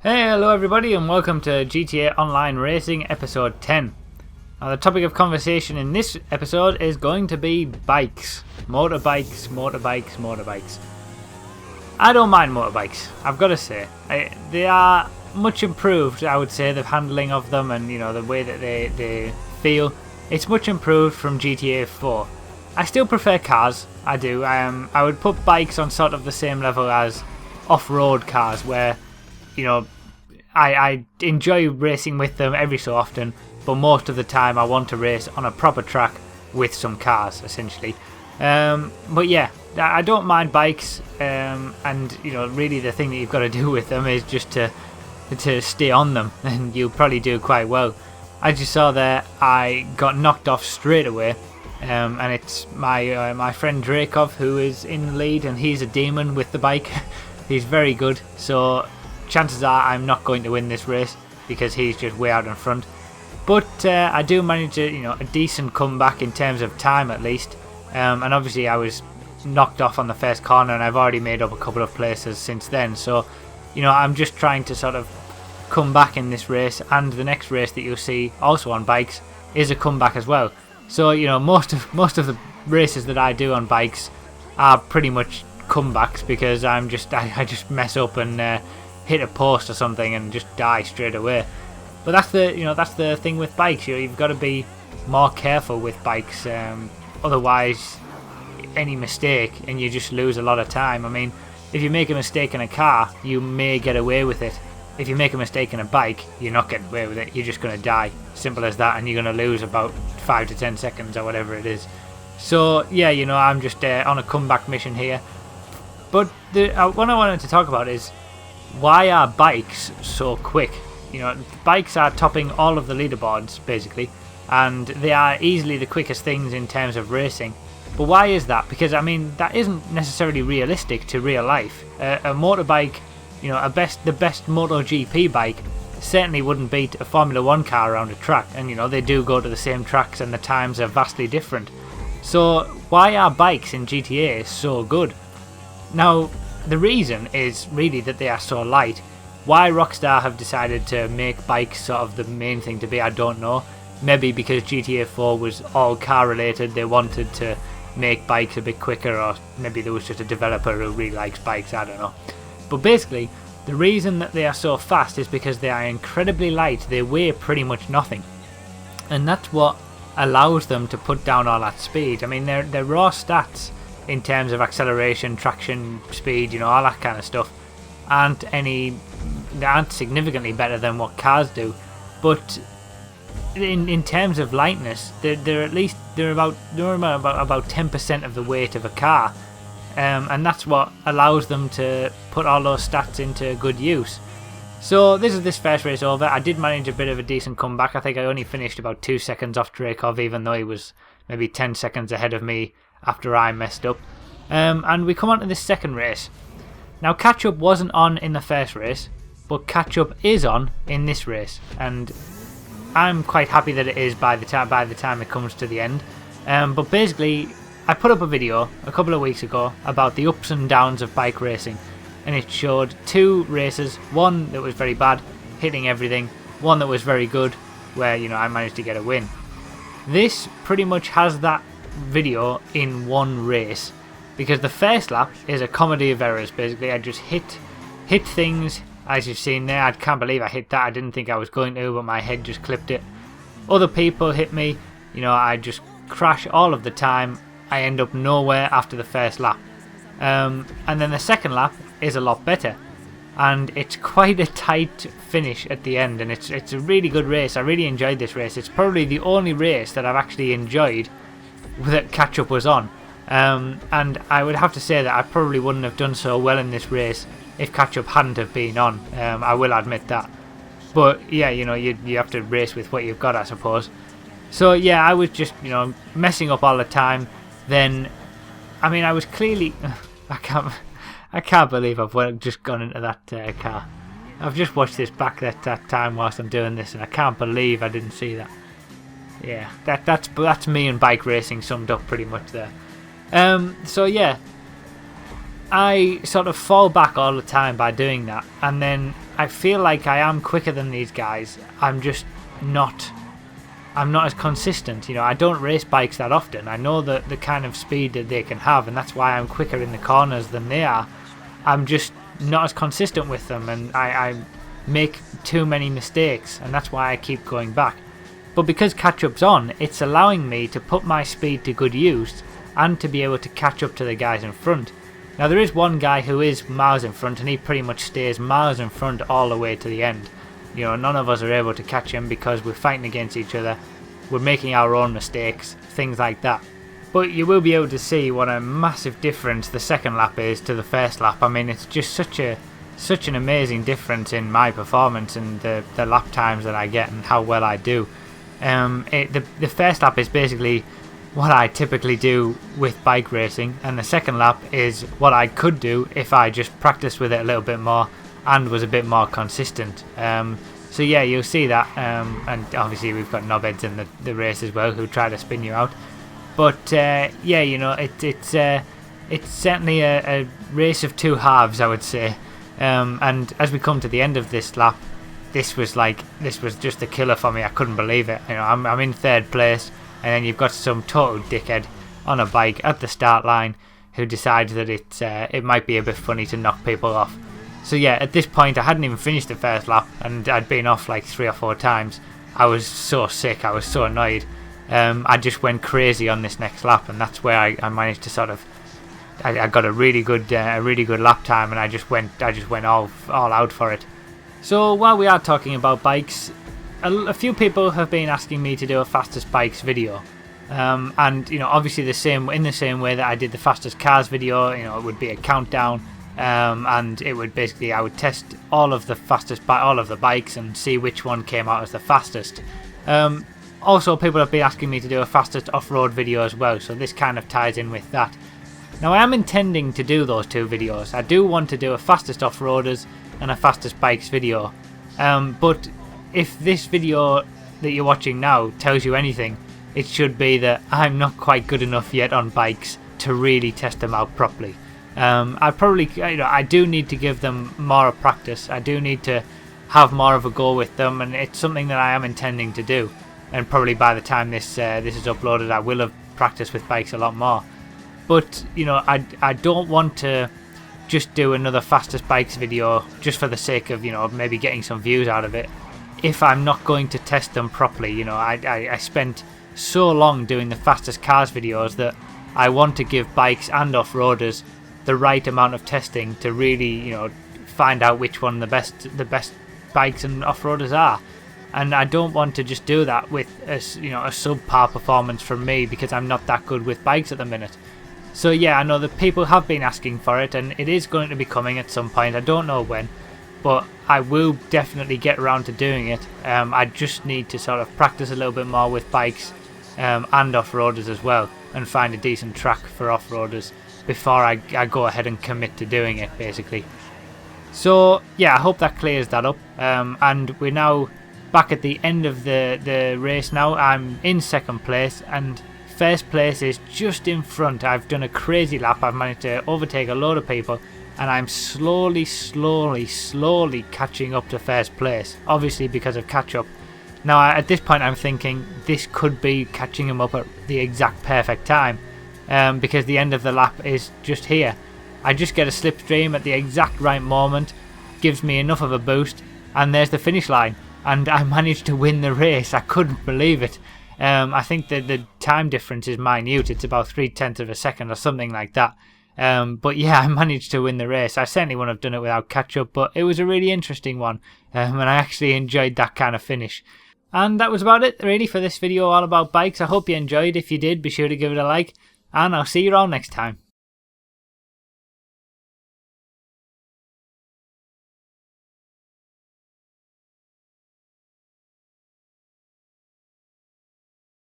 Hey, hello everybody and welcome to GTA Online Racing episode 10. Now the topic of conversation in this episode is going to be bikes. Motorbikes. I don't mind motorbikes, I've got to say. They are much improved, I would say, the handling of them and the way that they feel. It's much improved from GTA 4. I still prefer cars, I do. I would put bikes on sort of the same level as off-road cars where I enjoy racing with them every so often, but most of the time I want to race on a proper track with some cars, essentially. But yeah, I don't mind bikes, and really the thing that you've got to do with them is just to stay on them, and you'll probably do quite well. As you saw there, I got knocked off straight away, and it's my friend Drakov who is in the lead, and he's a demon with the bike. He's very good, so chances are I'm not going to win this race because he's just way out in front. But I do manage a decent comeback in terms of time at least. And obviously I was knocked off on the first corner and I've already made up a couple of places since then. So, I'm just trying to sort of come back in this race, and the next race that you'll see also on bikes is a comeback as well. So, most of the races that I do on bikes are pretty much comebacks because I just mess up and hit a post or something and just die straight away. But that's the thing with bikes. You've got to be more careful with bikes. Otherwise, any mistake and you just lose a lot of time. I mean, if you make a mistake in a car, you may get away with it. If you make a mistake in a bike, you're not getting away with it. You're just going to die. Simple as that, and you're going to lose about 5 to 10 seconds or whatever it is. So yeah, I'm just on a comeback mission here. But what I wanted to talk about is, why are bikes so quick? Bikes are topping all of the leaderboards basically, and they are easily the quickest things in terms of racing. But why is that? Because that isn't necessarily realistic to real life. A motorbike, the best MotoGP bike certainly wouldn't beat a Formula 1 car around a track, and they do go to the same tracks and the times are vastly different. So why are bikes in GTA so good? Now, the reason is really that they are so light. Why Rockstar have decided to make bikes sort of the main thing to be, I don't know. Maybe because GTA 4 was all car related, they wanted to make bikes a bit quicker, or maybe there was just a developer who really likes bikes, I don't know. But basically, the reason that they are so fast is because they are incredibly light. They weigh pretty much nothing. And that's what allows them to put down all that speed. Their raw stats in terms of acceleration, traction, speed, all that kind of stuff, they aren't significantly better than what cars do. But in terms of lightness, they're about 10% of the weight of a car, and that's what allows them to put all those stats into good use. So this is this first race over. I did manage a bit of a decent comeback. I think I only finished about 2 seconds off Drakov, even though he was maybe 10 seconds ahead of me after I messed up. And we come on to this second race. Now, catch-up wasn't on in the first race, but catch-up is on in this race, and I'm quite happy that it is by the time it comes to the end. But basically, I put up a video a couple of weeks ago about the ups and downs of bike racing, and it showed 2 races, one that was very bad, hitting everything, one that was very good, where I managed to get a win. This pretty much has that video in one race, because the first lap is a comedy of errors. Basically, I just hit things, as you've seen there. I can't believe I hit that. I didn't think I was going to, but my head just clipped it. Other people hit me, I just crash all of the time. I end up nowhere after the first lap, and then the second lap is a lot better, and it's quite a tight finish at the end, and it's a really good race. I really enjoyed this race. It's probably the only race that I've actually enjoyed that catch-up was on, and I would have to say that I probably wouldn't have done so well in this race if catch-up hadn't have been on. I will admit that, but yeah, you have to race with what you've got, I suppose. So yeah, I was just messing up all the time. Then I was clearly I can't believe I've just gone into that car. I've just watched this back that time whilst I'm doing this, and I can't believe I didn't see that. Yeah, that's me and bike racing summed up pretty much there. So yeah, I sort of fall back all the time by doing that, and then I feel like I am quicker than these guys. I'm not as consistent. You know, I don't race bikes that often. I know that the kind of speed that they can have, and that's why I'm quicker in the corners than they are. I'm just not as consistent with them, and I make too many mistakes, and that's why I keep going back. But because catch-up's on, it's allowing me to put my speed to good use and to be able to catch up to the guys in front. Now there is one guy who is miles in front, and he pretty much stays miles in front all the way to the end. You know, none of us are able to catch him because we're fighting against each other, we're making our own mistakes, things like that. But you will be able to see what a massive difference the second lap is to the first lap. I mean, it's just such an amazing difference in my performance and the lap times that I get and how well I do. The first lap is basically what I typically do with bike racing, and the second lap is what I could do if I just practiced with it a little bit more and was a bit more consistent. So yeah, you'll see that, and obviously we've got knobheads in the race as well who try to spin you out. But yeah, you know, it's certainly a race of two halves, I would say. And as we come to the end of this lap, this was just a killer for me. I couldn't believe it. You know, I'm in third place, and then you've got some total dickhead on a bike at the start line who decides that it might be a bit funny to knock people off. So yeah, at this point I hadn't even finished the first lap, and I'd been off like 3 or 4 times. I was so sick, I was so annoyed. I just went crazy on this next lap, and that's where I managed to sort of, I got a really good lap time, and I just went all out for it. So while we are talking about bikes, a few people have been asking me to do a fastest bikes video, and you know, obviously in the same way that I did the fastest cars video, you know, it would be a countdown, and it would basically, I would test all of the bikes and see which one came out as the fastest. Also, people have been asking me to do a fastest off-road video as well, so this kind of ties in with that. Now I am intending to do those 2 videos. I do want to do a fastest off-roaders and a fastest bikes video, but if this video that you're watching now tells you anything, it should be that I'm not quite good enough yet on bikes to really test them out properly. I do need to give them more practice. I do need to have more of a go with them, and it's something that I am intending to do. And probably by the time this is uploaded, I will have practiced with bikes a lot more. But you know, I don't want to just do another fastest bikes video just for the sake of, you know, maybe getting some views out of it, if I'm not going to test them properly. You know, I spent so long doing the fastest cars videos that I want to give bikes and off-roaders the right amount of testing to really, you know, find out which one the best bikes and off-roaders are. And I don't want to just do that with a subpar performance from me, because I'm not that good with bikes at the minute. So yeah, I know that people have been asking for it, and it is going to be coming at some point. I don't know when, but I will definitely get around to doing it. I just need to sort of practice a little bit more with bikes and off-roaders as well, and find a decent track for off-roaders before I go ahead and commit to doing it, basically. So yeah, I hope that clears that up. And we're now back at the end of the race now. I'm in second place, and first place is just in front. I've done a crazy lap. I've managed to overtake a load of people, and I'm slowly catching up to first place, obviously because of catch up. Now at this point I'm thinking this could be catching him up at the exact perfect time, because the end of the lap is just here. I just get a slipstream at the exact right moment, gives me enough of a boost, and there's the finish line, and I managed to win the race. I couldn't believe it. I think that the time difference is minute. It's about 0.3 of a second or something like that. But yeah, I managed to win the race. I certainly wouldn't have done it without catch-up, but it was a really interesting one, and I actually enjoyed that kind of finish. And that was about it really for this video all about bikes. I hope you enjoyed. If you did, be sure to give it a like, and I'll see you all next time.